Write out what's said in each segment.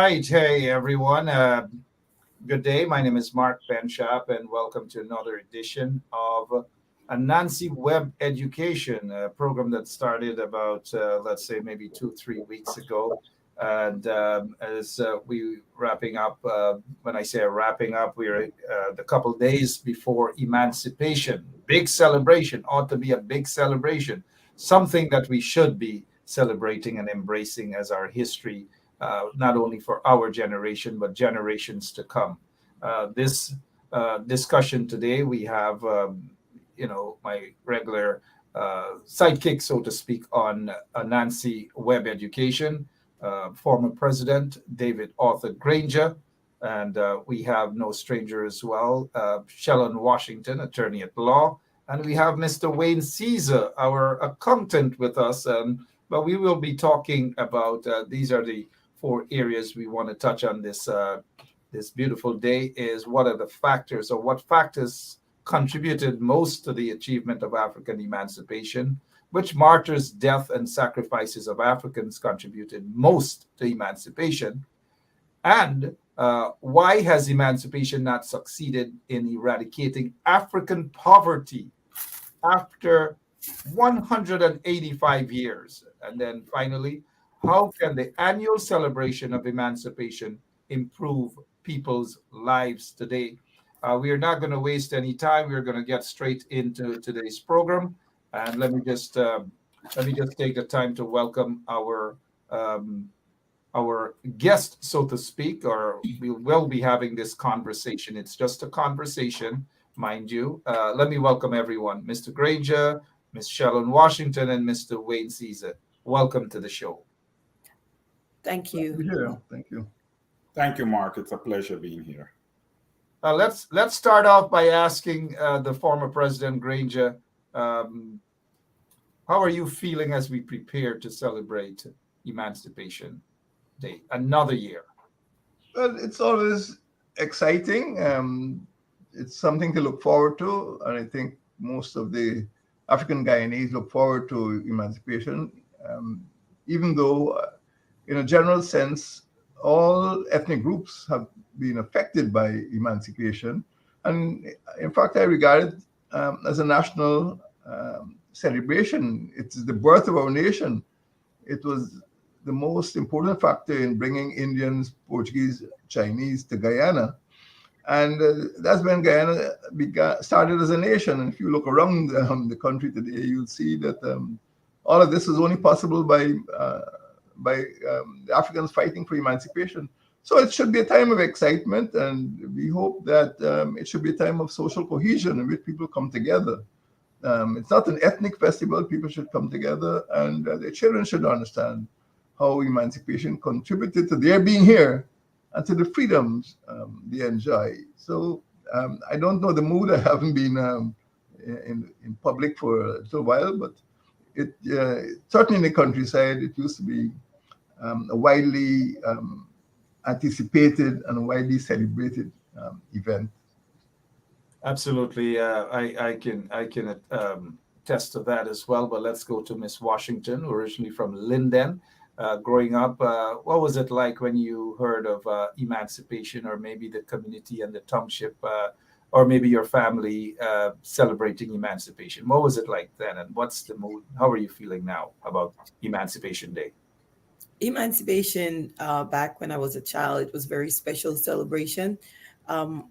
right. Hey, everyone. Good day. My name is Mark Benchap, and welcome to another edition of Anansi Web Education, a program that started about, let's say, maybe 2, 3 weeks ago. And as we wrapping up, when I say wrapping up, we're the couple days before Emancipation. Big celebration, ought to be a big celebration, something that we should be celebrating and embracing as our history, not only for our generation, but generations to come. This discussion today, we have, my regular sidekick, so to speak, on Anansi Web Education, former president David Arthur Granger, and we have no stranger as well, Shellon Washington, attorney at law, and we have Mr. Wayne Caesar, our accountant, with us. But we will be talking about these are the four areas we want to touch on this beautiful day. Is what are the factors, or what factors contributed most to the achievement of African emancipation? Which martyrs, death, and sacrifices of Africans contributed most to emancipation? And why has emancipation not succeeded in eradicating African poverty after 185 years? And then finally, how can the annual celebration of emancipation improve people's lives today? We are not going to waste any time. We're going to get straight into today's program. And let me just take the time to welcome our guest, so to speak, or we will be having this conversation. It's just a conversation, mind you. Let me welcome everyone: Mr. Granger, Ms. Shellon Washington, and Mr. Wayne Caesar. Welcome to the show. Thank you. Yeah, thank you. Thank you, Mark. It's a pleasure being here. Let's start off by asking the former President Granger, how are you feeling as we prepare to celebrate Emancipation Day, another year? Well, it's always exciting. It's something to look forward to, and I think most of the African Guyanese look forward to emancipation, even though, in a general sense, all ethnic groups have been affected by emancipation. And in fact, I regard it as a national celebration. It's the birth of our nation. It was the most important factor in bringing Indians, Portuguese, Chinese to Guyana. And that's when Guyana started as a nation. And if you look around the country today, you'll see that all of this was only possible by the Africans fighting for emancipation. So it should be a time of excitement, and we hope that it should be a time of social cohesion in which people come together. It's not an ethnic festival. People should come together, and their children should understand how emancipation contributed to their being here and to the freedoms they enjoy. So I don't know the mood. I haven't been in public for a little while, but it certainly in the countryside, it used to be a widely anticipated and widely celebrated event. Absolutely, I can attest to that as well. But let's go to Miss Washington, originally from Linden. Growing up, what was it like when you heard of emancipation, or maybe the community and the township, or maybe your family celebrating emancipation? What was it like then, and what's the mood? How are you feeling now about Emancipation Day? Emancipation, back when I was a child, it was a very special celebration.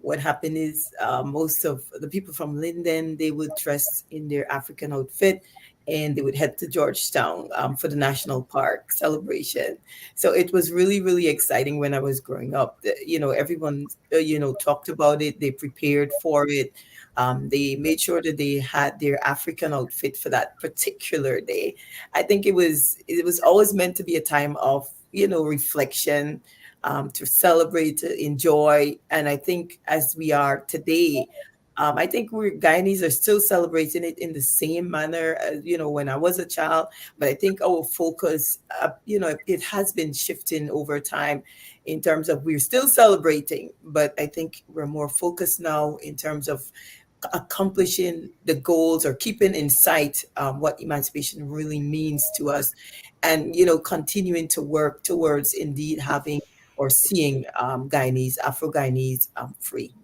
What happened is most of the people from Linden, they would dress in their African outfit, and they would head to Georgetown for the national park celebration. So it was really, really exciting when I was growing up. Everyone, talked about it. They prepared for it. They made sure that they had their African outfit for that particular day. I think it was always meant to be a time of, reflection, to celebrate, to enjoy. And I think as we are today, I think we're Guyanese are still celebrating it in the same manner as, when I was a child. But I think our focus, it has been shifting over time in terms of we're still celebrating, but I think we're more focused now in terms of accomplishing the goals or keeping in sight what emancipation really means to us, and continuing to work towards indeed having or seeing Guyanese, Afro-Guyanese free.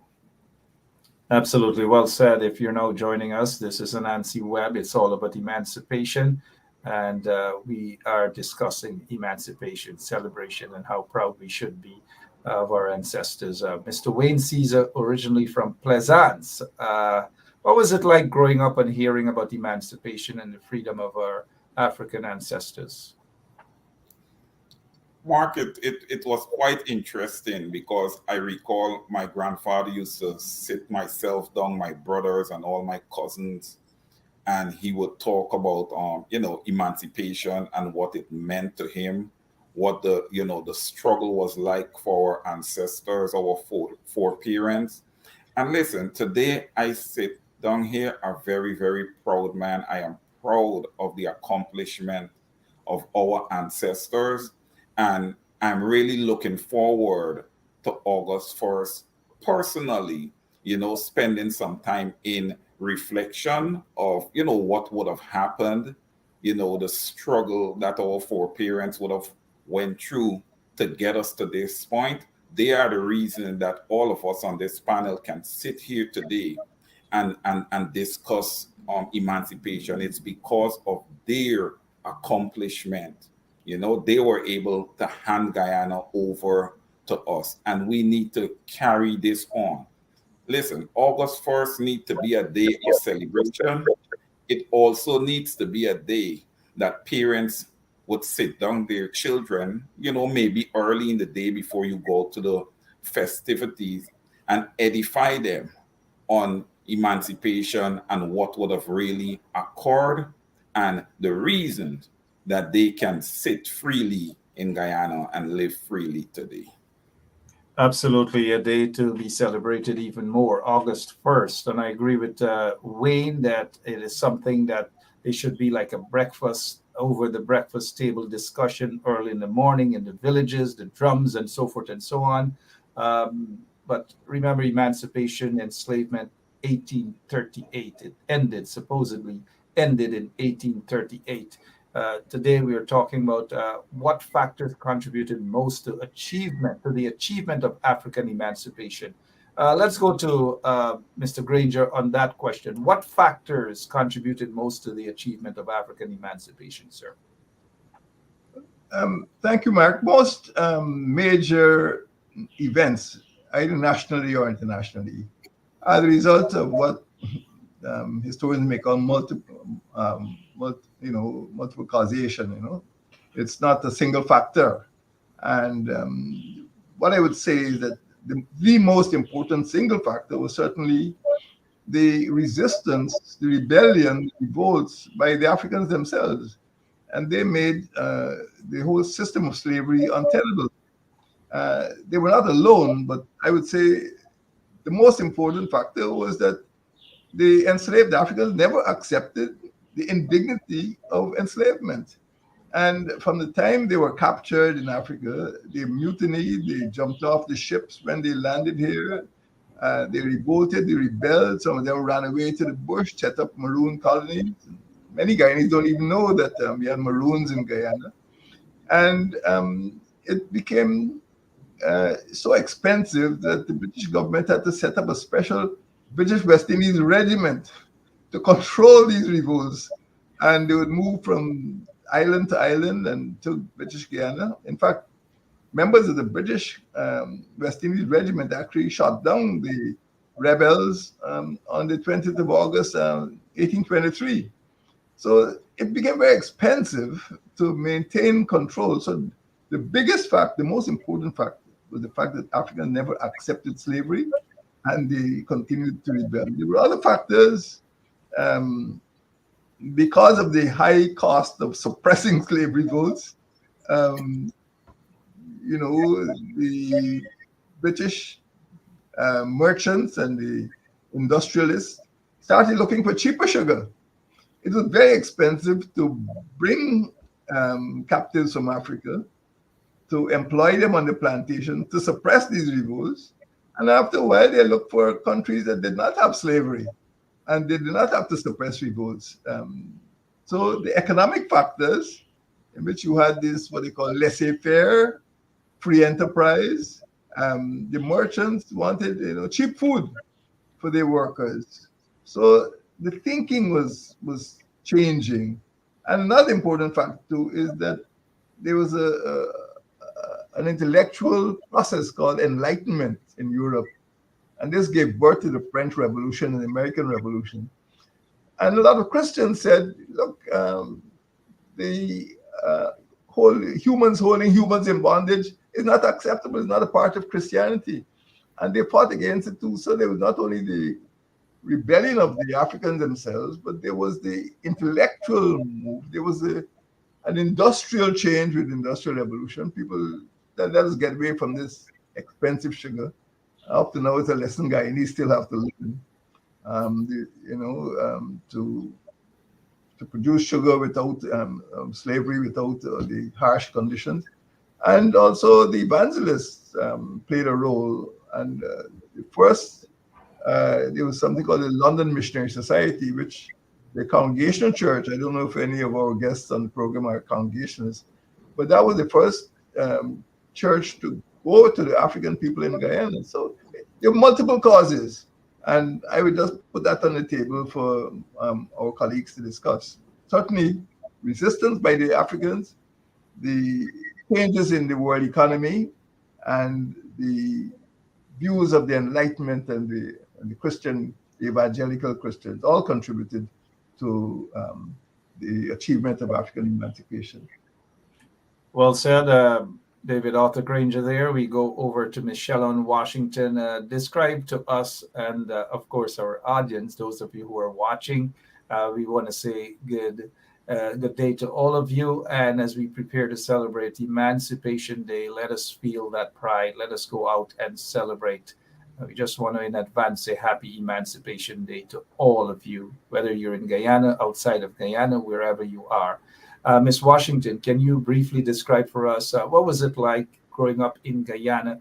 Absolutely. Well said. If you're now joining us, this is Anansi Web. It's all about emancipation. And we are discussing emancipation, celebration, and how proud we should be of our ancestors. Mr. Wayne Caesar, originally from Plaisance. What was it like growing up and hearing about emancipation and the freedom of our African ancestors? Mark, it was quite interesting because I recall my grandfather used to sit myself down, my brothers and all my cousins, and he would talk about emancipation and what it meant to him, what the struggle was like for our ancestors, our foreparents. And listen, today I sit down here a very, very proud man. I am proud of the accomplishment of our ancestors. And I'm really looking forward to August 1st personally, spending some time in reflection of, what would have happened, the struggle that our foreparents would have went through to get us to this point. They are the reason that all of us on this panel can sit here today and discuss emancipation. It's because of their accomplishment. They were able to hand Guyana over to us, and we need to carry this on. Listen, August 1st need to be a day of celebration. It also needs to be a day that parents would sit down their children, maybe early in the day before you go to the festivities, and edify them on emancipation and what would have really occurred and the reasons that they can sit freely in Guyana and live freely today. Absolutely, a day to be celebrated even more, August 1st. And I agree with Wayne that it is something that it should be like a breakfast, over the breakfast table discussion early in the morning in the villages, the drums, and so forth and so on. But remember, emancipation, enslavement, 1838. It ended, supposedly ended in 1838. Today we are talking about what factors contributed most to the achievement of African emancipation. Let's go to Mr. Granger on that question. What factors contributed most to the achievement of African emancipation, sir? Thank you, Mark. Most major events, either nationally or internationally, are the result of what historians may call multiple causation. It's not a single factor. And what I would say is that the most important single factor was certainly the resistance, the rebellion, the revolts by the Africans themselves. And they made the whole system of slavery untenable. They were not alone, but I would say the most important factor was that the enslaved Africans never accepted the indignity of enslavement. And from the time they were captured in Africa, they mutinied, they jumped off the ships when they landed here, they revolted, they rebelled, some of them ran away to the bush, set up maroon colonies. Many Guyanese don't even know that we had maroons in Guyana. And it became so expensive that the British government had to set up a special British West Indies regiment to control these revolts. And they would move from island to island and to British Guiana. In fact, members of the British West Indies regiment actually shot down the rebels on the 20th of August, 1823. So it became very expensive to maintain control. So the biggest fact, the most important fact, was the fact that Africans never accepted slavery and they continued to rebel. There were other factors. Because of the high cost of suppressing slave revolts, the British merchants and the industrialists started looking for cheaper sugar. It was very expensive to bring captives from Africa, to employ them on the plantation, to suppress these revolts. And after a while, they looked for countries that did not have slavery and they did not have to suppress revolts. So the economic factors, in which you had this, what they call laissez-faire free enterprise. The merchants wanted, cheap food for their workers. So the thinking was changing. And another important fact too is that there was an intellectual process called enlightenment in Europe, and this gave birth to the French Revolution and the American Revolution. And a lot of Christians said, look, the whole humans holding humans in bondage is not acceptable, it's not a part of Christianity. And they fought against it too. So there was not only the rebellion of the Africans themselves, but there was the intellectual move. There was an industrial change with the industrial revolution. People that let us get away from this expensive sugar. Up to now, it's a lesson Guyanese still have to learn. To produce sugar without slavery, without the harsh conditions. And also the evangelists played a role. And the first, there was something called the London Missionary Society, which the Congregational Church, I don't know if any of our guests on the program are Congregationalists, but that was the first church to go to the African people in Guyana. So there were multiple causes. And I would just put that on the table for our colleagues to discuss. Certainly, resistance by the Africans, the changes in the world economy, and the views of the Enlightenment and the Christian, the evangelical Christians, all contributed to the achievement of African emancipation. Well said, David Arthur Granger there. We go over to Michelle in Washington. Describe to us and, of course, our audience, those of you who are watching, we want to say good day to all of you. And as we prepare to celebrate Emancipation Day, let us feel that pride. Let us go out and celebrate. We just want to in advance say happy Emancipation Day to all of you, whether you're in Guyana, outside of Guyana, wherever you are. Ms. Washington, can you briefly describe for us what was it like growing up in Guyana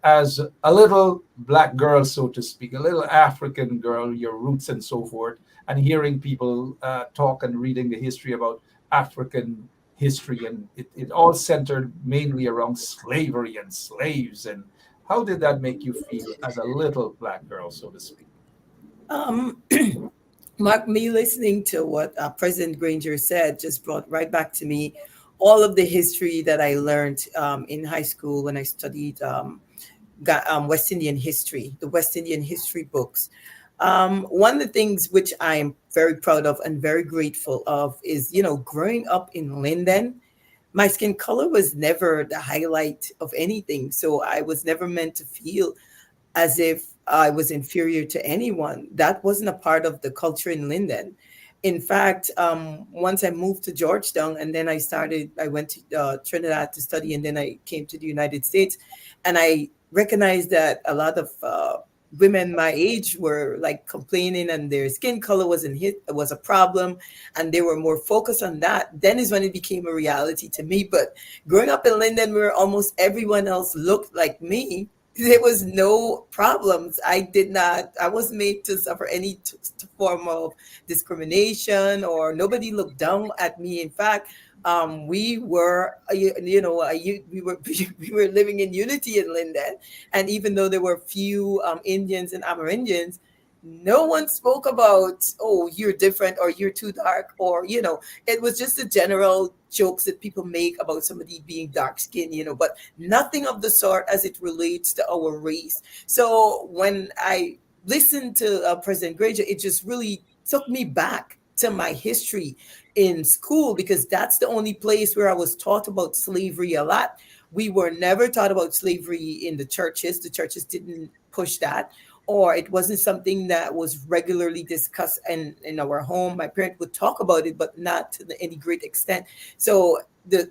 as a little Black girl, so to speak, a little African girl, your roots and so forth, and hearing people talk and reading the history about African history, and it all centered mainly around slavery and slaves. And how did that make you feel as a little Black girl, so to speak? Um, Mark, me listening to what President Granger said just brought right back to me all of the history that I learned in high school when I studied West Indian history, the West Indian history books. One of the things which I am very proud of and very grateful of is, growing up in Linden, my skin color was never the highlight of anything. So I was never meant to feel as if I was inferior to anyone. That wasn't a part of the culture in Linden. In fact, once I moved to Georgetown and then I went to Trinidad to study, and then I came to the United States, and I recognized that a lot of women my age were like complaining and their skin color was a problem, and they were more focused on that. Then is when it became a reality to me. But growing up in Linden, where almost everyone else looked like me, there was no problems. I wasn't made to suffer any form of discrimination, or nobody looked down at me. In fact, we were, we were we were living in unity in Linden, and even though there were few Indians and Amerindians, no one spoke about, oh, you're different, or you're too dark, or it was just the general jokes that people make about somebody being dark skinned, but nothing of the sort as it relates to our race. So when I listened to President Granger, it just really took me back to my history in school, because that's the only place where I was taught about slavery a lot. We were never taught about slavery in the churches. The churches didn't push that, or it wasn't something that was regularly discussed in our home. My parents would talk about it, but not to any great extent. So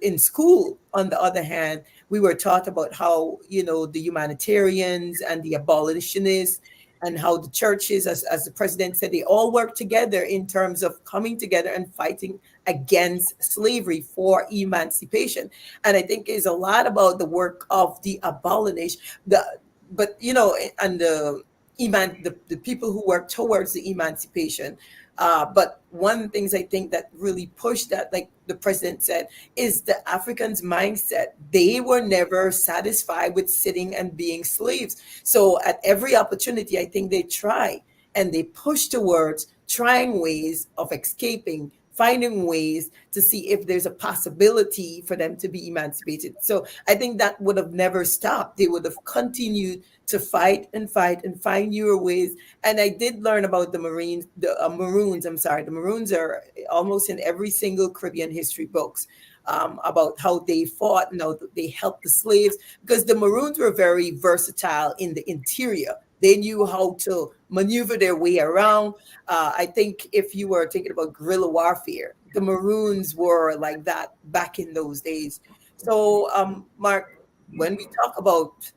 in school, on the other hand, we were taught about how, the humanitarians and the abolitionists, and how the churches, as the president said, they all work together in terms of coming together and fighting against slavery for emancipation. And I think it's a lot about the work of the abolish, and the the people who work towards the emancipation. But one of the things I think that really pushed that, like the president said, is the Africans' mindset. They were never satisfied with sitting and being slaves. So at every opportunity, I think they try and they push towards trying ways of escaping, finding ways to see if there's a possibility for them to be emancipated. So I think that would have never stopped. They would have continued to fight and find newer ways. And I did learn about the Marines, the Maroons. I'm sorry, the Maroons are almost in every single Caribbean history books. About how they fought and how they helped the slaves, because the Maroons were very versatile in the interior. They knew how to maneuver their way around. I think if you were thinking about guerrilla warfare, the Maroons were like that back in those days. So, Mark, when we talk about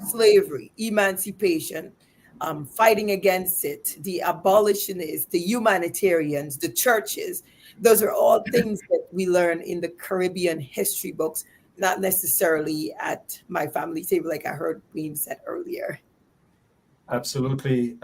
slavery, emancipation, fighting against it, the abolitionists, the humanitarians, the churches. Those are all things that we learn in the Caribbean history books, not necessarily at my family table, like I heard being said earlier. Absolutely.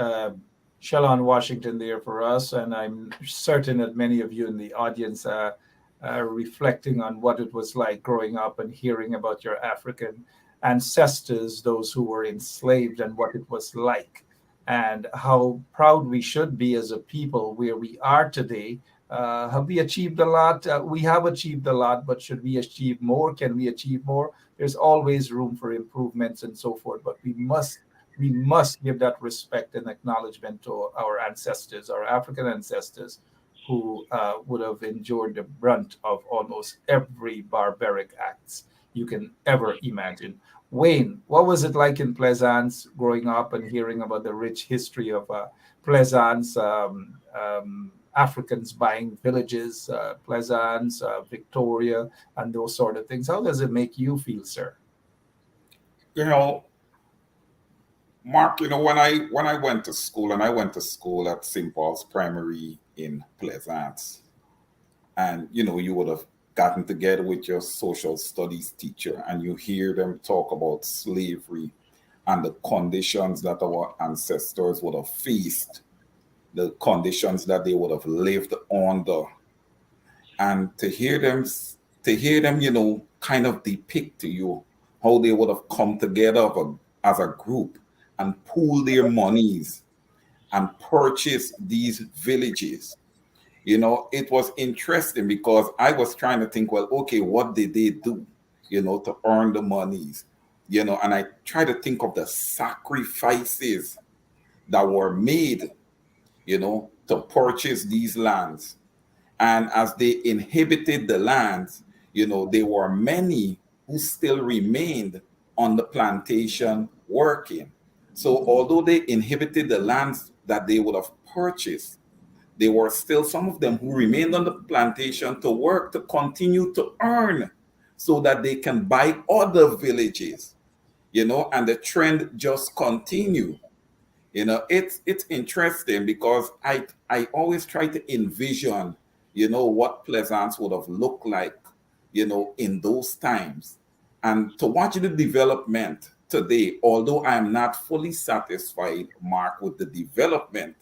Shallon Washington there for us. And I'm certain that many of you in the audience are reflecting on what it was like growing up and hearing about your African ancestors, those who were enslaved, and what it was like, and how proud we should be as a people where we are today. Have we achieved a lot? We have achieved a lot, but should we achieve more? Can we achieve more? There's always room for improvements and so forth, but we must give that respect and acknowledgement to our ancestors, our African ancestors, who would have endured the brunt of almost every barbaric acts you can ever imagine. Wayne, what was it like in Plaisance growing up and hearing about the rich history of Plaisance, Africans buying villages, Plaisance, Victoria, and those sort of things? How does it make you feel, sir? You know, Mark, when I went to school, and I went to school at St. Paul's Primary in Plaisance, and you would have gotten together with your social studies teacher, and you hear them talk about slavery and the conditions that our ancestors would have faced, the conditions that they would have lived under, and to hear them, kind of depict to you how they would have come together as a group and pool their monies and purchase these villages. It was interesting because I was trying to think, well, okay, what did they do, to earn the monies, and I try to think of the sacrifices that were made, to purchase these lands. And as they inhabited the lands, there were many who still remained on the plantation working. So although they inhabited the lands that they would have purchased, there were still some of them who remained on the plantation to work, to continue to earn so that they can buy other villages, and the trend just continued. It's interesting because I always try to envision, what Pleasance would have looked like, in those times. And to watch the development today, although I am not fully satisfied, Mark, with the development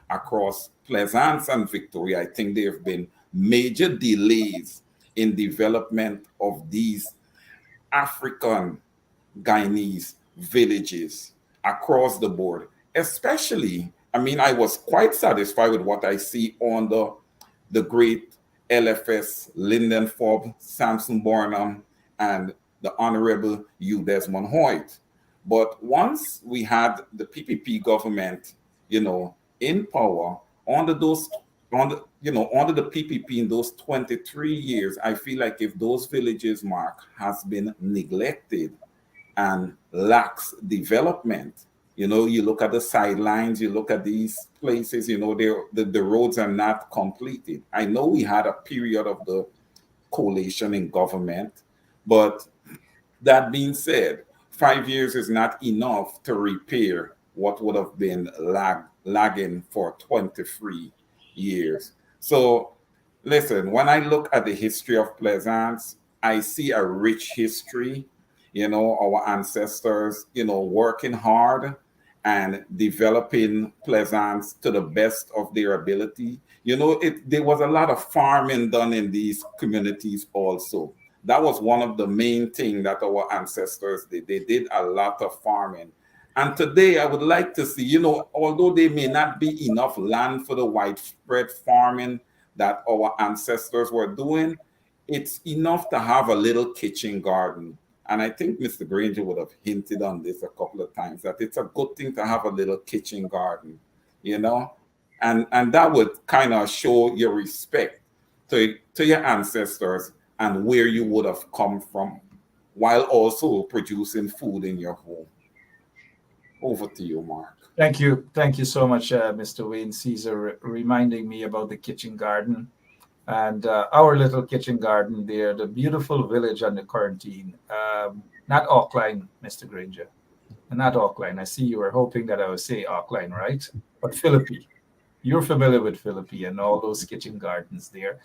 across Plaisance and Victoria, I think there have been major delays in development of these African Guyanese villages across the board. Especially, I mean, I was quite satisfied with what I see on the great LFS, Lyndon Forbes, Samson Barnum, and the Honorable Hugh Desmond Hoyt. But once we had the PPP government, in power under those under the PPP in those 23 years, I feel like if those villages, Mark, has been neglected and lacks development. You look at the sidelines, you look at these places, the roads are not completed. I know we had a period of the coalition in government, but that being said, 5 years is not enough to repair what would have been lagging for 23 years. So, listen, when I look at the history of Plaisance, I see a rich history, our ancestors, working hard and developing pleasance to the best of their ability. There was a lot of farming done in these communities also. That was one of the main things that our ancestors did. They did a lot of farming. And today I would like to see, although there may not be enough land for the widespread farming that our ancestors were doing, it's enough to have a little kitchen garden. And I think Mr. Granger would have hinted on this a couple of times, that it's a good thing to have a little kitchen garden, you know, and that would kind of show your respect to your ancestors and where you would have come from, while also producing food in your home. Over to you, Mark. Thank you so much, Mr. Wayne Caesar, reminding me about the kitchen garden and our little kitchen garden there, the beautiful village on the quarantine. Not Auckland, Mr. Granger, not Auckland. I see you were hoping that I would say Auckland, right? But Philippi. You're familiar with Philippi and all those kitchen gardens there.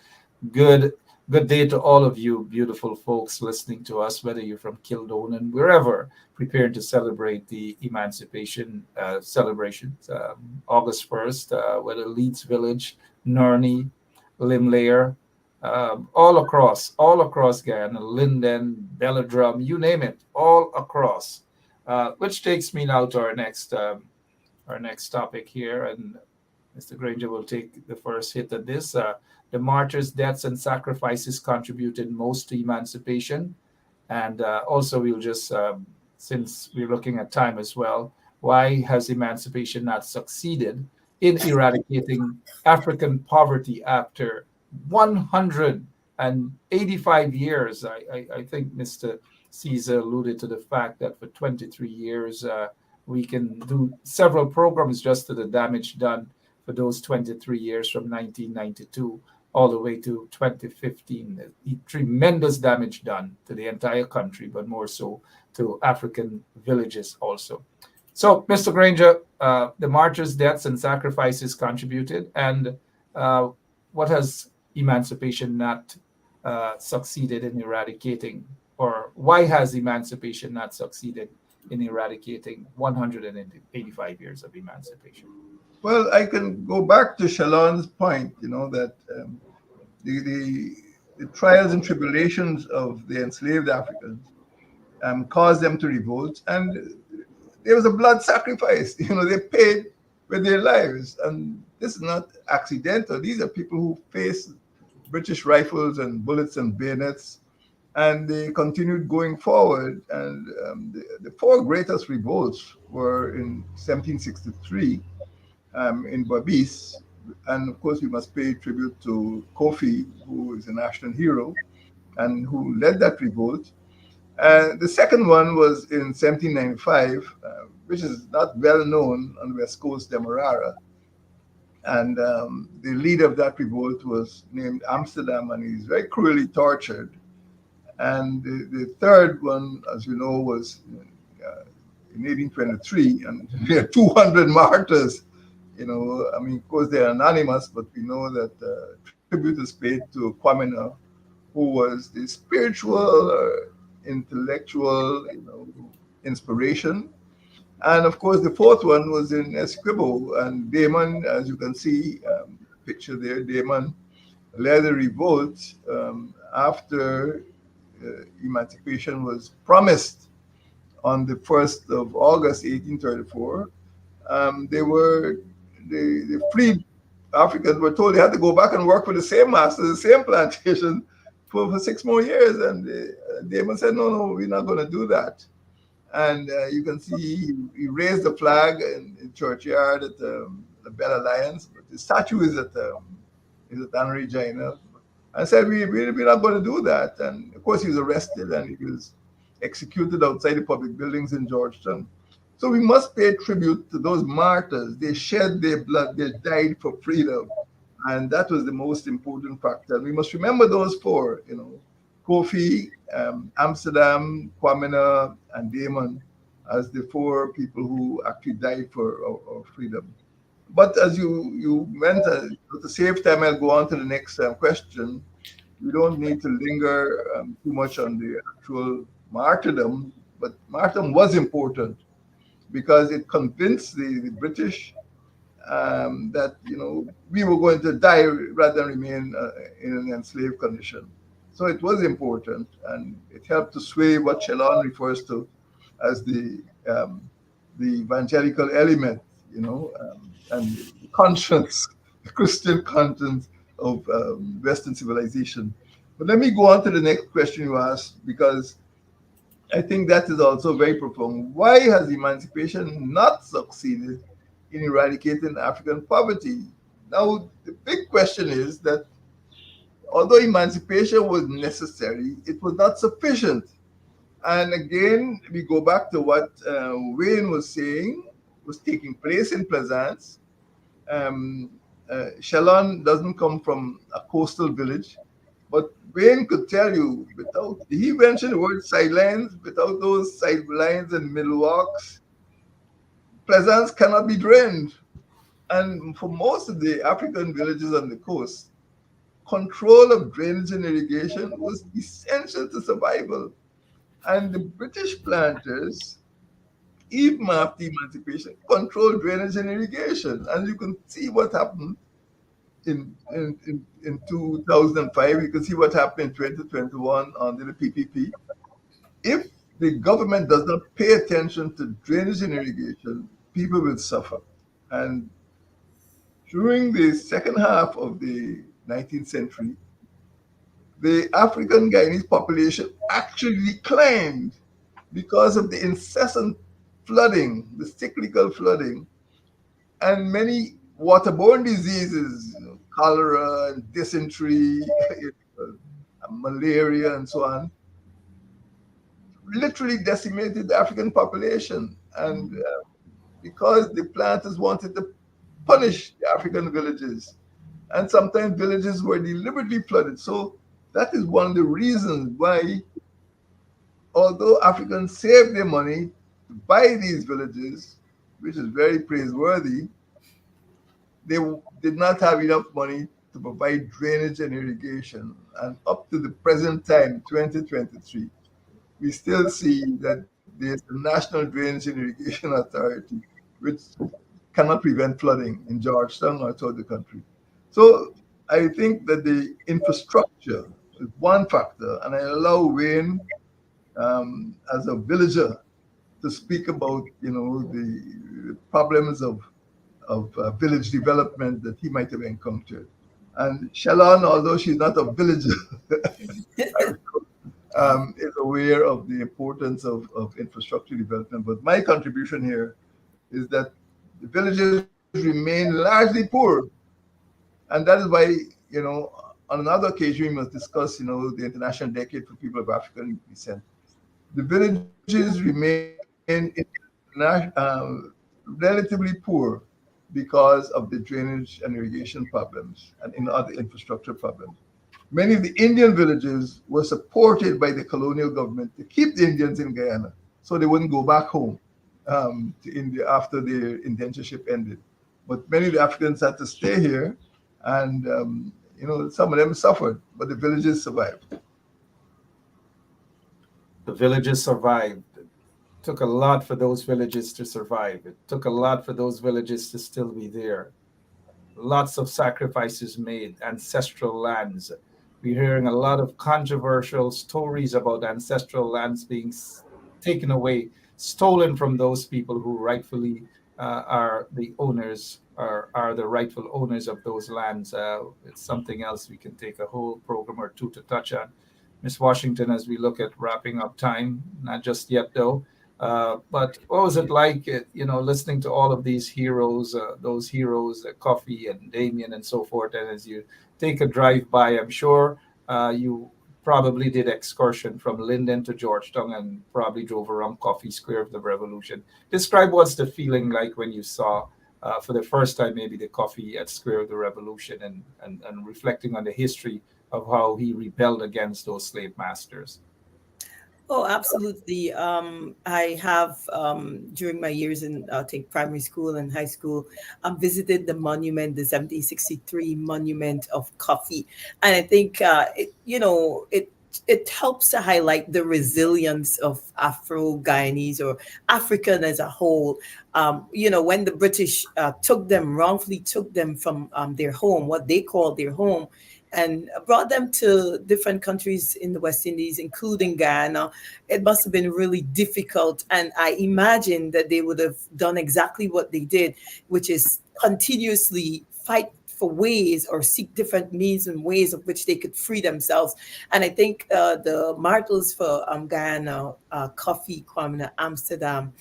Good good day to all of you beautiful folks listening to us, whether you're from Kildonan, wherever, preparing to celebrate the Emancipation celebrations. August 1st, whether Leeds Village, Nurney, Limlayer, all across Guyana, Linden, Belladrum, you name it, all across. Which takes me now to our next topic here, and Mr. Granger will take the first hit at this. The martyrs' deaths and sacrifices contributed most to emancipation, and also we'll just, since we're looking at time as well, why has emancipation not succeeded in eradicating African poverty after 185 years? I think Mr. Caesar alluded to the fact that for 23 years, we can do several programs just to the damage done for those 23 years from 1992 all the way to 2015. The tremendous damage done to the entire country, but more so to African villages also. So, Mr. Granger, the martyrs' deaths and sacrifices contributed, and what has emancipation not succeeded in eradicating, or why has emancipation not succeeded in eradicating 185 years of emancipation? Well, I can go back to Shalon's point, that the trials and tribulations of the enslaved Africans caused them to revolt, and there was a blood sacrifice. They paid with their lives, and this is not accidental. These are people who faced British rifles and bullets and bayonets, and they continued going forward. And the four greatest revolts were in 1763 in Babis. And of course, we must pay tribute to Kofi, who is a national hero and who led that revolt. The second one was in 1795, which is not well known on the West Coast, Demerara. And the leader of that revolt was named Amsterdam, and he's very cruelly tortured. And the third one, as you know, was in 1823, and there are 200 martyrs. Of course, they're anonymous, but we know that tribute is paid to Kwamina, who was the spiritual, intellectual, inspiration. And of course, the fourth one was in Essequibo, and Damon, as you can see, picture there, Damon led a revolt after emancipation was promised on the 1st of August, 1834. The freed Africans were told they had to go back and work for the same master, the same plantation for 6 more years. And Damon said, no, we're not going to do that. And you can see he raised the flag in churchyard at the Bell Alliance. But the statue is at Anna Regina. I said, we're not going to do that. And of course, he was arrested and he was executed outside the public buildings in Georgetown. So we must pay tribute to those martyrs. They shed their blood, they died for freedom. And that was the most important factor. And we must remember those four, Kofi, Amsterdam, Kwamina, and Damon as the four people who actually died for our freedom. But as you meant, to save time, I'll go on to the next question. We don't need to linger too much on the actual martyrdom, but martyrdom was important. because it convinced the British that we were going to die rather than remain in an enslaved condition. So it was important, and it helped to sway what Shalon refers to as the evangelical element, and the conscience, the Christian conscience of Western civilization. But let me go on to the next question you asked, because I think that is also very profound. Why has emancipation not succeeded in eradicating African poverty? Now, the big question is that although emancipation was necessary, it was not sufficient. And again, we go back to what Wayne was saying was taking place in Plaisance. Um, Shalon doesn't come from a coastal village, but Wayne could tell you without, he mentioned the word sidelines, without those sidelines and middle walks, Plaisance cannot be drained. And for most of the African villages on the coast, control of drainage and irrigation was essential to survival. And the British planters, even after emancipation, controlled drainage and irrigation. And you can see what happened in 2005. You can see what happened in 2021 under the PPP. If the government does not pay attention to drainage and irrigation, people will suffer. And during the second half of the 19th century, the African Guyanese population actually declined because of the incessant flooding, the cyclical flooding, and many waterborne diseases, cholera and dysentery, malaria, and so on, literally decimated the African population. And because the planters wanted to punish the African villages, and sometimes villages were deliberately flooded. So that is one of the reasons why, although Africans saved their money to buy these villages, which is very praiseworthy, they did not have enough money to provide drainage and irrigation. And up to the present time, 2023, we still see that there's the National Drainage and Irrigation Authority, which cannot prevent flooding in Georgetown or throughout the country. So I think that the infrastructure is one factor, and I allow Wayne, as a villager, to speak about the problems of village development that he might have encountered. And Shalon, although she's not a villager, is aware of the importance of infrastructure development. But my contribution here is that the villages remain largely poor. And that is why, on another occasion, we must discuss, the International Decade for People of African Descent. The villages remain relatively poor because of the drainage and irrigation problems and in other infrastructure problems. Many of the Indian villages were supported by the colonial government to keep the Indians in Guyana so they wouldn't go back home to India after their indentureship ended. But many of the Africans had to stay here, and some of them suffered, but the villages survived. The villages survived. It took a lot for those villages to survive. It took a lot for those villages to still be there. Lots of sacrifices made, ancestral lands. We're hearing a lot of controversial stories about ancestral lands being taken away, stolen from those people who rightfully are the owners, are the rightful owners of those lands. It's something else we can take a whole program or two to touch on. Miss Washington, as we look at wrapping up time, not just yet though, but what was it like, listening to all of these heroes, those heroes, Coffee and Damien and so forth, and as you take a drive by, I'm sure you probably did excursion from Linden to Georgetown and probably drove around Coffee Square of the Revolution. Describe what's the feeling like when you saw for the first time maybe the Coffee at Square of the Revolution and reflecting on the history of how he rebelled against those slave masters. Oh, absolutely. I have, during my years in, I think, primary school and high school, visited the monument, the 1763 monument of coffee. And I think, it it helps to highlight the resilience of Afro-Guyanese or African as a whole. When the British wrongfully took them from their home, what they called their home, and brought them to different countries in the West Indies, including Guyana, it must have been really difficult. And I imagine that they would have done exactly what they did, which is continuously fight for ways or seek different means and ways of which they could free themselves. And I think the martyrs for Guyana, Kofi, Kwame, Amsterdam,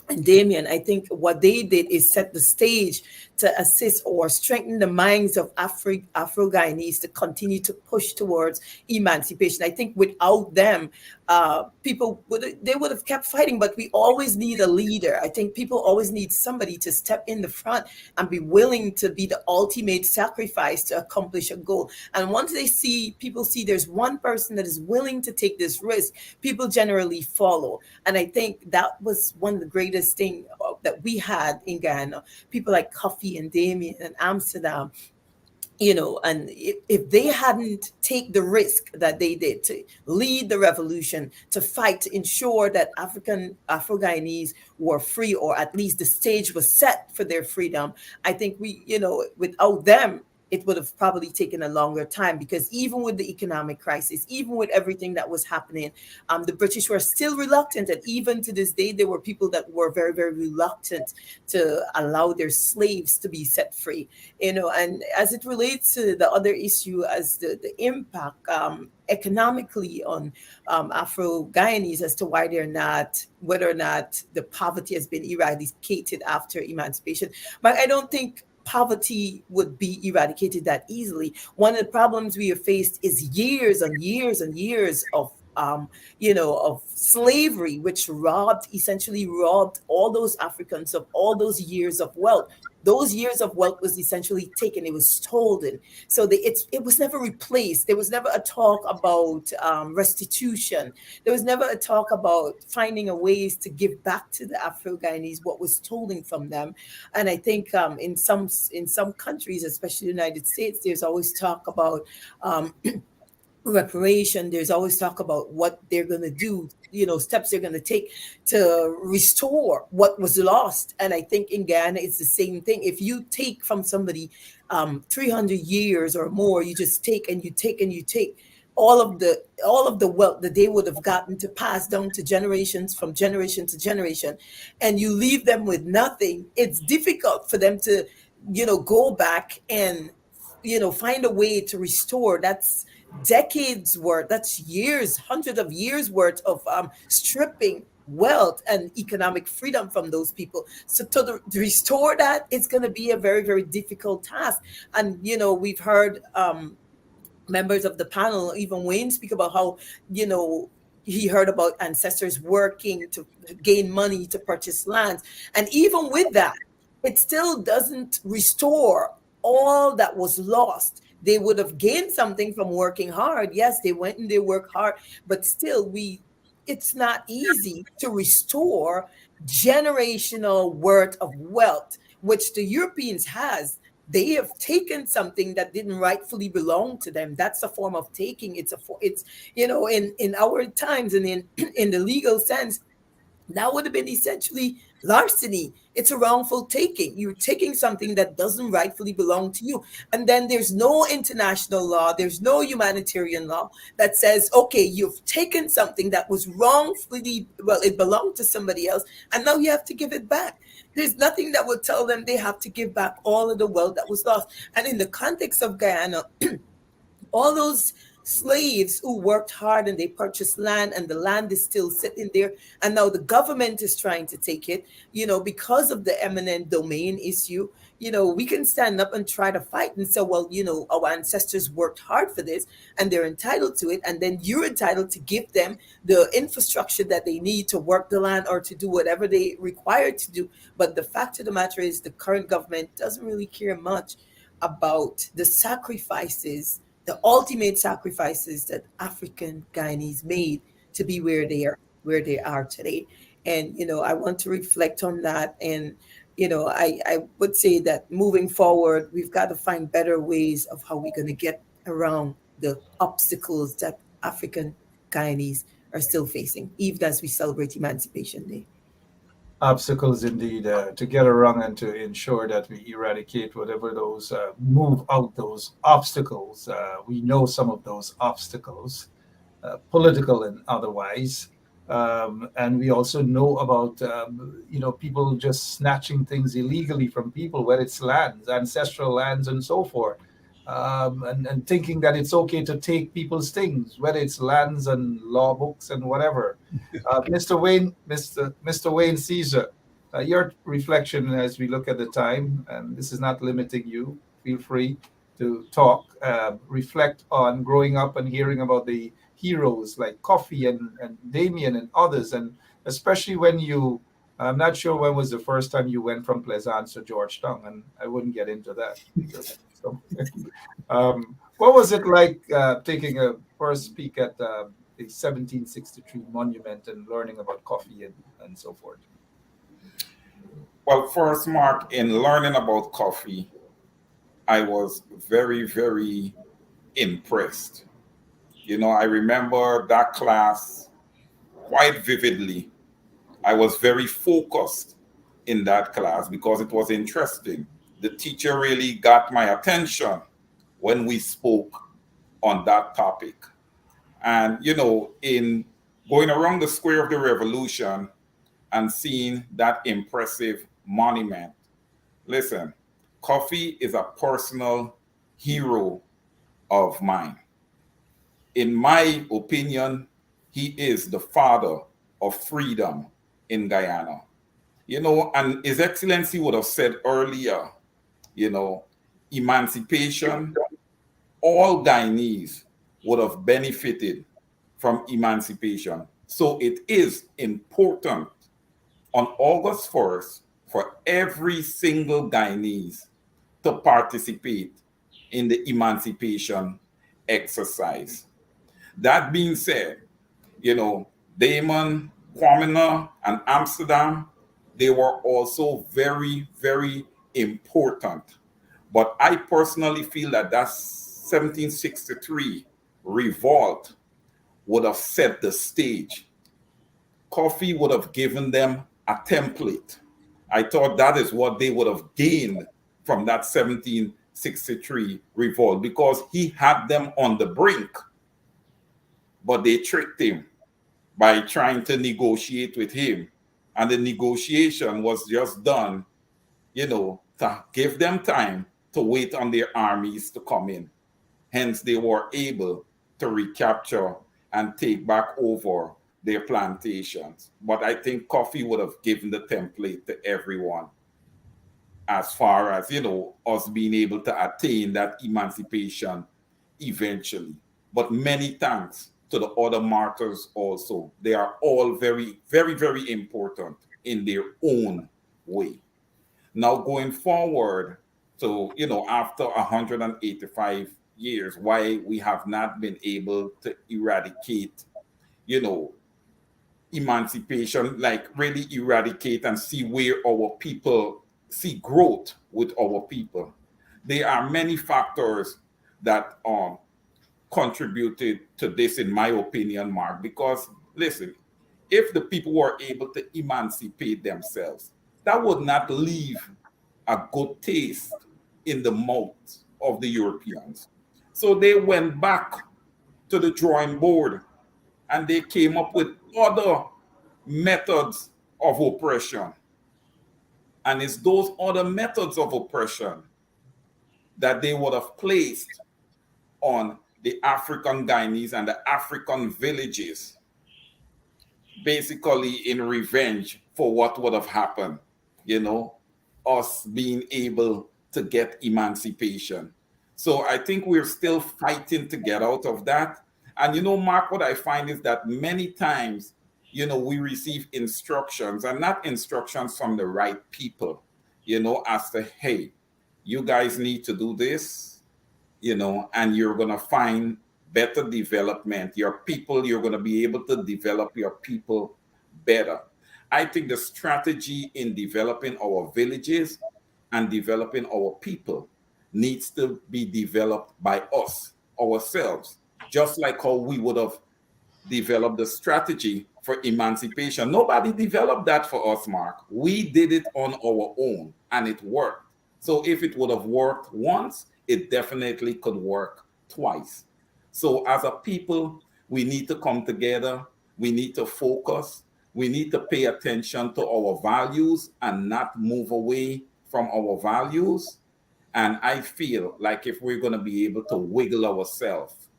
and Damien, I think what they did is set the stage to assist or strengthen the minds of Afro-Guyanese to continue to push towards emancipation. I think without them, people would have kept fighting, but we always need a leader. I think people always need somebody to step in the front and be willing to be the ultimate sacrifice to accomplish a goal. And once people see there's one person that is willing to take this risk, people generally follow. And I think that was one of the greatest things that we had in Ghana. People like Kofi and Damien and Amsterdam, and if they hadn't take the risk that they did to lead the revolution, to fight, to ensure that Afro-Guyanese were free, or at least the stage was set for their freedom, I think without them, it would have probably taken a longer time, because even with the economic crisis, even with everything that was happening, the British were still reluctant. And even to this day, there were people that were very, very reluctant to allow their slaves to be set free. And as it relates to the other issue, as the impact economically on Afro-Guyanese as to why whether or not the poverty has been eradicated after emancipation. But I don't think poverty would be eradicated that easily. One of the problems we have faced is years and years and years of slavery, which essentially robbed all those Africans of all those years of wealth. Those years of wealth was essentially taken. It was stolen. So it was never replaced. There was never a talk about restitution. There was never a talk about finding a ways to give back to the Afro-Guyanese what was stolen from them. And I think in some countries, especially the United States, there's always talk about reparation. There's always talk about what they're going to do, steps they're going to take to restore what was lost. And I think in Ghana, it's the same thing. If you take from somebody 300 years or more, you just take and you take and you take all of the wealth that they would have gotten to pass down to generations, from generation to generation, and you leave them with nothing. It's difficult for them to, go back and, find a way to restore. That's decades worth, that's years, hundreds of years worth of stripping wealth and economic freedom from those people. So to restore that, it's going to be a very, very difficult task. And we've heard members of the panel, even Wayne, speak about how he heard about ancestors working to gain money to purchase lands, and even with that, it still doesn't restore all that was lost. They would have gained something from working hard. Yes, they went and they worked hard, but still, it's not easy to restore generational worth of wealth, which the Europeans has. They have taken something that didn't rightfully belong to them. That's a form of taking. It's in our times and in the legal sense, that would have been essentially larceny. It's a wrongful taking. You're taking something that doesn't rightfully belong to you. And then there's no international law, there's no humanitarian law that says, okay, you've taken something that was wrongfully, well, it belonged to somebody else, and now you have to give it back. There's nothing that would tell them they have to give back all of the wealth that was lost. And in the context of Guyana, all those slaves who worked hard and they purchased land, and the land is still sitting there, and now the government is trying to take it, because of the eminent domain issue. We can stand up and try to fight and say, well, our ancestors worked hard for this and they're entitled to it, and then you're entitled to give them the infrastructure that they need to work the land or to do whatever they require to do. But the fact of the matter is, the current government doesn't really care much about the sacrifices, the ultimate sacrifices that African Guyanese made to be where they are today. And I want to reflect on that. And I would say that moving forward, we've got to find better ways of how we're going to get around the obstacles that African Guyanese are still facing, even as we celebrate Emancipation Day. Obstacles indeed to get around and to ensure that we eradicate whatever those move out those obstacles. We know some of those obstacles, political and otherwise. And we also know about people just snatching things illegally from people, whether it's lands, ancestral lands, and so forth, and thinking that it's okay to take people's things, whether it's lands and law books and whatever. Mr. Wayne Caesar, your reflection as we look at the time, and this is not limiting you. Feel free to talk, reflect on growing up and hearing about the heroes like Coffee and Damien and others, and especially when you, I'm not sure when was the first time you went from Plaisance to Georgetown, and I wouldn't get into that. So, what was it like taking a first peek at the 1763 monument and learning about coffee and so forth? Well, first, Mark, in learning about coffee, I was very, very impressed. I remember that class quite vividly. I was very focused in that class because it was interesting. The teacher really got my attention when we spoke on that topic. And, in going around the Square of the Revolution and seeing that impressive monument, listen, Coffee is a personal hero of mine. In my opinion, he is the father of freedom in Guyana. And His Excellency would have said earlier, you know, emancipation, all Guyanese would have benefited from emancipation. So it is important on August 1st for every single Guyanese to participate in the emancipation exercise. That being said, Damon, Kwamina, and Amsterdam, they were also very, very important. But I personally feel that 1763 revolt would have set the stage. Coffee would have given them a template. I thought that is what they would have gained from that 1763 revolt because he had them on the brink, but they tricked him by trying to negotiate with him. And the negotiation was just done, to give them time to wait on their armies to come in. Hence, they were able to recapture and take back over their plantations. But I think Coffee would have given the template to everyone as far as, us being able to attain that emancipation eventually. But many thanks to the other martyrs also. They are all very, very, very important in their own way. Now, going forward to, after 185 years, why we have not been able to eradicate, emancipation, like really eradicate and see where our people see growth with our people. There are many factors that contributed to this, in my opinion, Mark, because listen, if the people were able to emancipate themselves, that would not leave a good taste in the mouth of the Europeans. So they went back to the drawing board and they came up with other methods of oppression. And it's those other methods of oppression that they would have placed on the African Guyanese and the African villages, basically in revenge for what would have happened, us being able to get emancipation. So I think we're still fighting to get out of that. And Mark, what I find is that many times, we receive instructions and not instructions from the right people, as to, hey, you guys need to do this, and you're going to find better development. You're going to be able to develop your people better. I think the strategy in developing our villages and developing our people needs to be developed by us, ourselves. just like how we would have developed the strategy for emancipation. Nobody developed that for us, Mark. We did it on our own and it worked. So if it would have worked once, it definitely could work twice. So as a people, we need to come together. We need to focus. We need to pay attention to our values and not move away from our values. And I feel like if we're going to be able to wiggle ourselves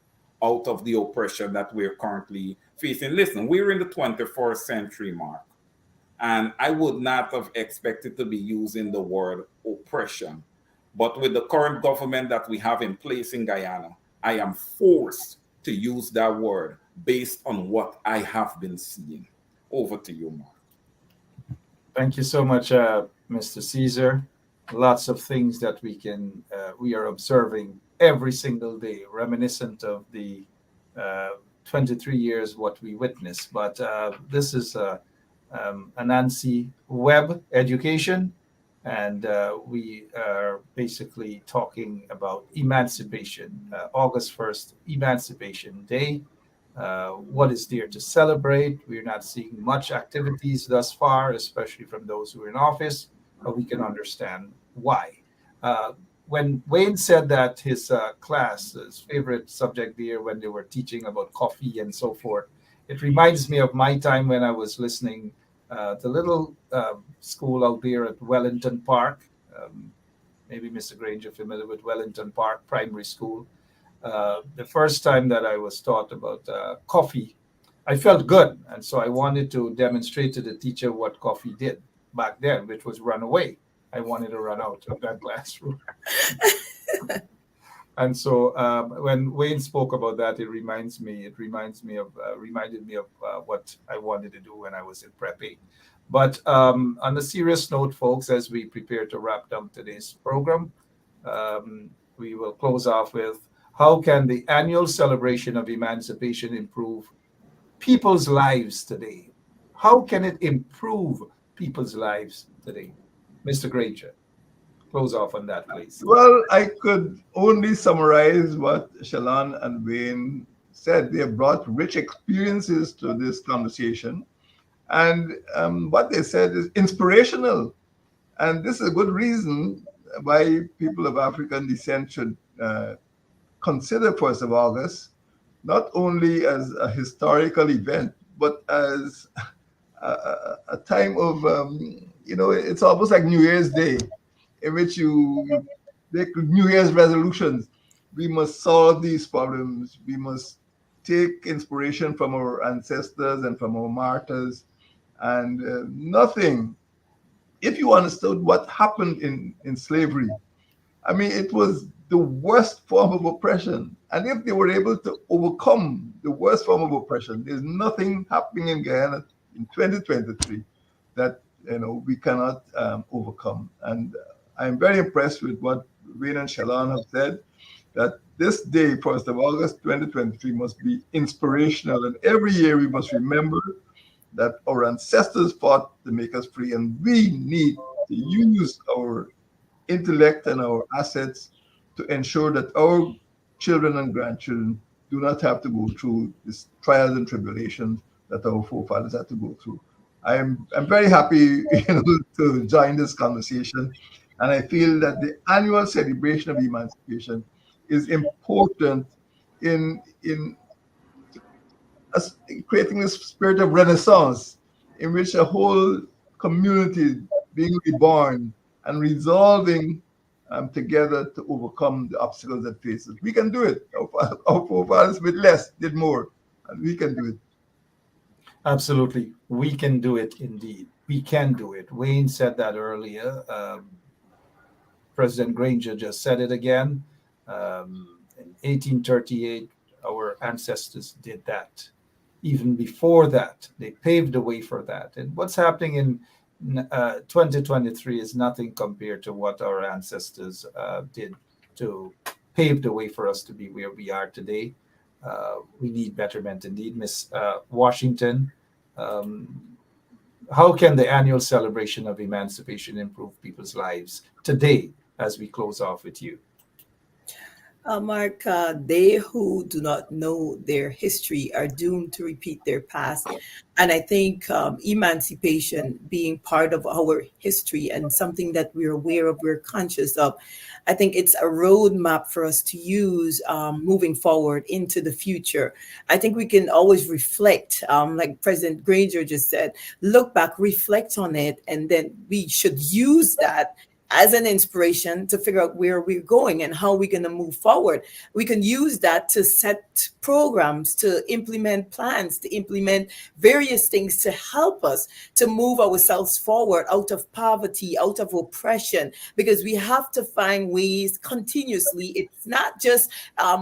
out of the oppression that we're currently facing, listen, we're in the 21st century, Mark, and I would not have expected to be using the word oppression. But with the current government that we have in place in Guyana, I am forced to use that word based on what I have been seeing. Over to you, Mark. Thank you so much, Mr. Caesar. Lots of things that we are observing every single day, reminiscent of the 23 years what we witnessed. But this is Anansi Web Education, and we are basically talking about emancipation. August 1st, Emancipation Day. What is there to celebrate? We're not seeing much activities thus far, especially from those who are in office, but we can understand why. Uh, when Wayne said that his class, his favorite subject there, when they were teaching about coffee and so forth, it reminds me of my time when I was listening to little school out there at Wellington Park. Maybe Mr. Granger familiar with Wellington Park Primary School. The first time that I was taught about coffee, I felt good. And so I wanted to demonstrate to the teacher what coffee did back then, which was run away. I wanted to run out of that classroom. And so when Wayne spoke about that, reminded me of what I wanted to do when I was in Prep 8. But on a serious note, folks, as we prepare to wrap down today's program, we will close off with how can the annual celebration of emancipation improve people's lives today? How can it improve people's lives today? Mr. Granger, close off on that, please. Well, I could only summarize what Shalon and Wayne said. They have brought rich experiences to this conversation. And what they said is inspirational. And this is a good reason why people of African descent should consider 1st of August not only as a historical event, but as a time of, it's almost like New Year's Day, in which you make New Year's resolutions. We must solve these problems. We must take inspiration from our ancestors and from our martyrs. And nothing, if you understood what happened in slavery, I mean, it was the worst form of oppression. And if they were able to overcome the worst form of oppression, there's nothing happening in Guyana in 2023 that we cannot overcome. And I'm very impressed with what Wayne and Shalon have said, that this day, 1st of August 2023, must be inspirational. And every year we must remember that our ancestors fought to make us free, and we need to use our intellect and our assets to ensure that our children and grandchildren do not have to go through these trials and tribulations that our forefathers had to go through. I'm very happy to join this conversation, and I feel that the annual celebration of emancipation is important in creating a spirit of renaissance in which a whole community being reborn and resolving together to overcome the obstacles that face us. We can do it. Our forefathers with less did more, and we can do it. Absolutely. We can do it indeed. We can do it. Wayne said that earlier. President Granger just said it again. In 1838, our ancestors did that. Even before that, they paved the way for that. And what's happening in 2023 is nothing compared to what our ancestors did to pave the way for us to be where we are today. We need betterment indeed. Miss Washington, how can the annual celebration of emancipation improve people's lives today as we close off with you? Mark, they who do not know their history are doomed to repeat their past. And I think emancipation being part of our history and something that we're aware of, we're conscious of, I think it's a roadmap for us to use moving forward into the future. I think we can always reflect, like President Granger just said, look back, reflect on it, and then we should use that as an inspiration to figure out where we're going and how we're going to move forward. We can use that to set programs, to implement plans, to implement various things to help us to move ourselves forward out of poverty, out of oppression, because we have to find ways continuously. It's not just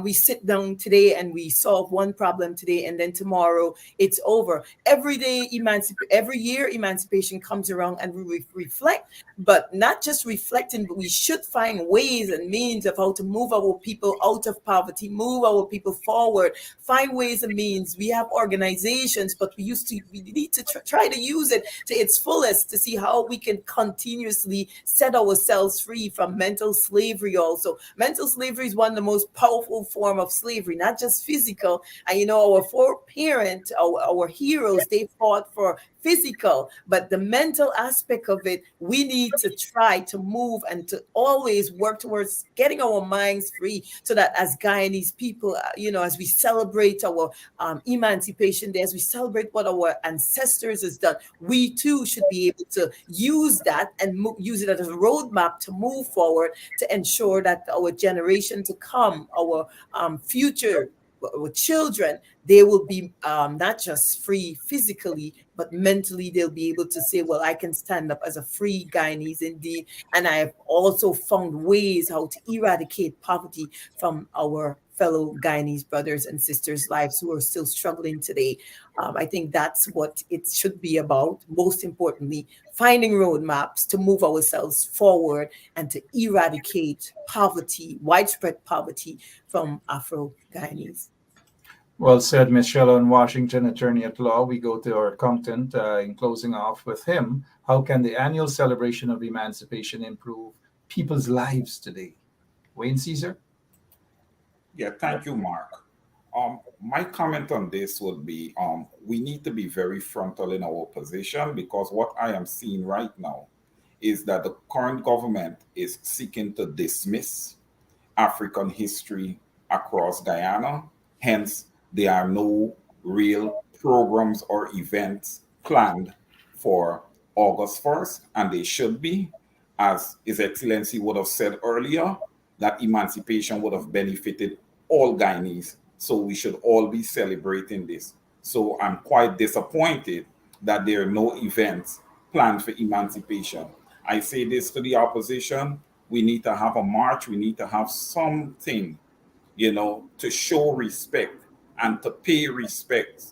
we sit down today and we solve one problem today and then tomorrow it's over. Every year emancipation comes around and we reflect, but not just reflecting, but we should find ways and means of how to move our people out of poverty, move our people forward, find ways and means. We have organizations, but we need to try to use it to its fullest to see how we can continuously set ourselves free from mental slavery. Also, mental slavery is one of the most powerful form of slavery, not just physical. And our foreparent, our heroes, they fought for physical, but the mental aspect of it, we need to try to move and to always work towards getting our minds free, so that as Guyanese people, as we celebrate our Emancipation Day, as we celebrate what our ancestors has done, we too should be able to use that and use it as a roadmap to move forward, to ensure that our generation to come, our future with children, they will be not just free physically, but mentally they'll be able to say, well, I can stand up as a free Guyanese indeed. And I have also found ways how to eradicate poverty from our fellow Guyanese brothers and sisters' lives who are still struggling today. I think that's what it should be about. Most importantly, finding roadmaps to move ourselves forward and to eradicate poverty, widespread poverty from Afro Guyanese. Well said, Ms. Shellon Washington, attorney at law. We go to our content in closing off with him. How can the annual celebration of emancipation improve people's lives today? Wayne Caesar? Yeah, thank you, Mark. My comment on this would be we need to be very frontal in our position, because what I am seeing right now is that the current government is seeking to dismiss African history across Guyana. Hence, there are no real programs or events planned for August 1st, and they should be. As His Excellency would have said earlier, that emancipation would have benefited all Guyanese. So we should all be celebrating this. So I'm quite disappointed that there are no events planned for emancipation. I say this to the opposition: we need to have a march, we need to have something, to show respect and to pay respect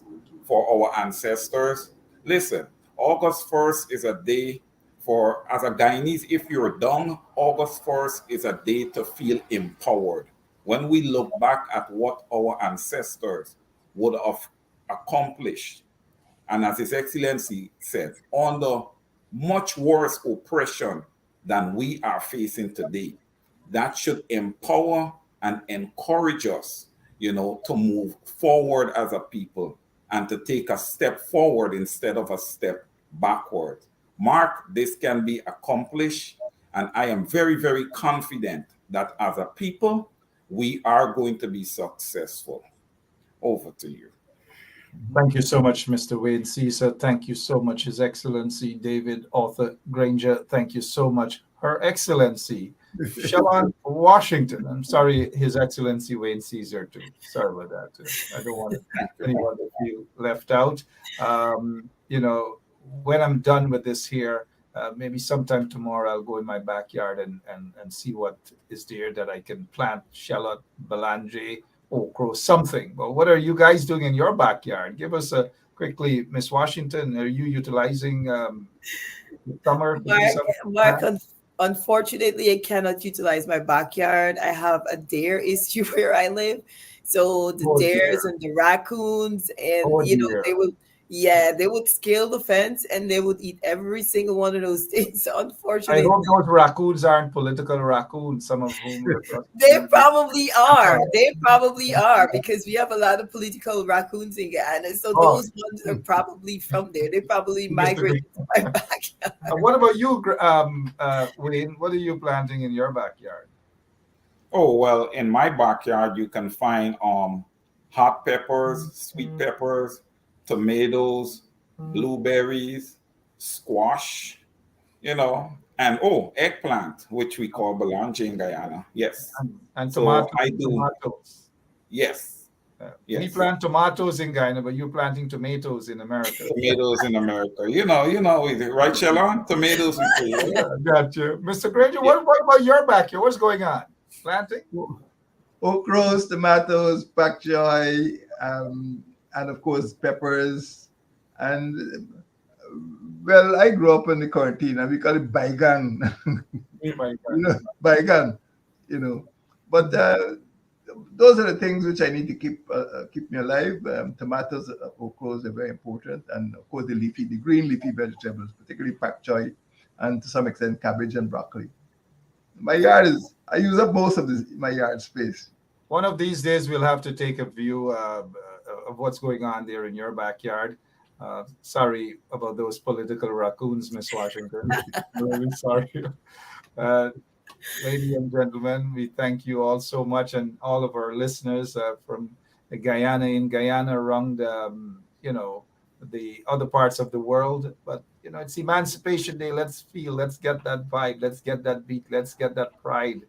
for our ancestors. Listen, August 1st is a day for, as a Guyanese, if you're down, August 1st is a day to feel empowered. When we look back at what our ancestors would have accomplished, and as His Excellency said, under much worse oppression than we are facing today, that should empower and encourage us, to move forward as a people and to take a step forward instead of a step backward. Mark, this can be accomplished, and I am very, very confident that as a people, we are going to be successful. Over to you. Thank you so much, Mr. Wayne Caesar. Thank you so much, His Excellency David Arthur Granger. Thank you so much, Her Excellency Shellon Washington. I'm sorry, His Excellency Wayne Caesar, too. Sorry about that, too. I don't want anyone to feel left out. When I'm done with this here, maybe sometime tomorrow I'll go in my backyard and see what is there that I can plant: shallot, belange, okra, something. But what are you guys doing in your backyard? Give us a quickly, Miss Washington. Are you utilizing the summer to do something? Mark, unfortunately, I cannot utilize my backyard. I have a deer issue where I live. So the Oh deers dear. and the raccoons, and Oh dear. they will. Yeah, they would scale the fence and they would eat every single one of those things. I Unfortunately, hope those raccoons aren't political raccoons, some of whom are. they probably are. They probably are because we have a lot of political raccoons in Ghana. So Oh, those ones are probably from there. They probably Mr. migrated to my backyard. What about you, Wayne? What are you planting in your backyard? Oh, well, in my backyard, you can find hot peppers, sweet peppers, tomatoes, blueberries, squash, and eggplant, which we call belange in Guyana. Yes. And So tomatoes. I do, Tomatoes. yes, We yes. plant tomatoes in Guyana, but you're planting tomatoes in America. Tomatoes in America. Right, Shalon? Tomatoes we say, right? Yeah, gotcha. Mr. Granger, Yeah. what about your backyard? What's going on? Planting? Okras, tomatoes, pak choy, and of course peppers. And well, I grew up in the quarantine, and we call it baigan. Oh my God. Baigan. But those are the things which I need to keep me alive. Tomatoes, okras are very important, and of course the green leafy vegetables, particularly pak choy, and to some extent cabbage and broccoli. I use up most of my yard space. One of these days, we'll have to take a view of what's going on there in your backyard. Sorry about those political raccoons, Miss Washington. Really sorry. Uh, Ladies and gentlemen, we thank you all so much, and all of our listeners from Guyana, around the other parts of the world. But it's Emancipation Day. Let's feel. Let's get that vibe. Let's get that beat. Let's get that pride.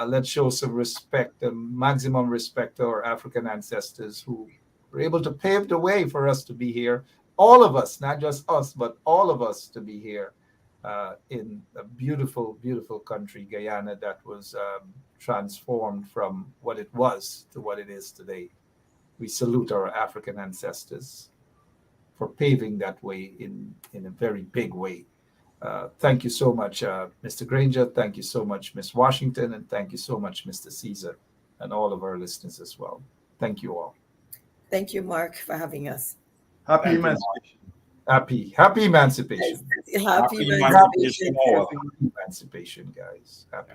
Let's show some respect, maximum respect to our African ancestors who were able to pave the way for us to be here. All of us, not just us, but all of us to be here in a beautiful, beautiful country, Guyana, that was transformed from what it was to what it is today. We salute our African ancestors for paving that way in a very big way. Thank you so much, Mr. Granger. Thank you so much, Ms. Washington. And thank you so much, Mr. Caesar, and all of our listeners as well. Thank you all. Thank you, Mark, for having us. Happy Thank you. Emancipation. Happy emancipation. Happy Happy Emancipation. Emancipation all. Happy emancipation, guys. Happy.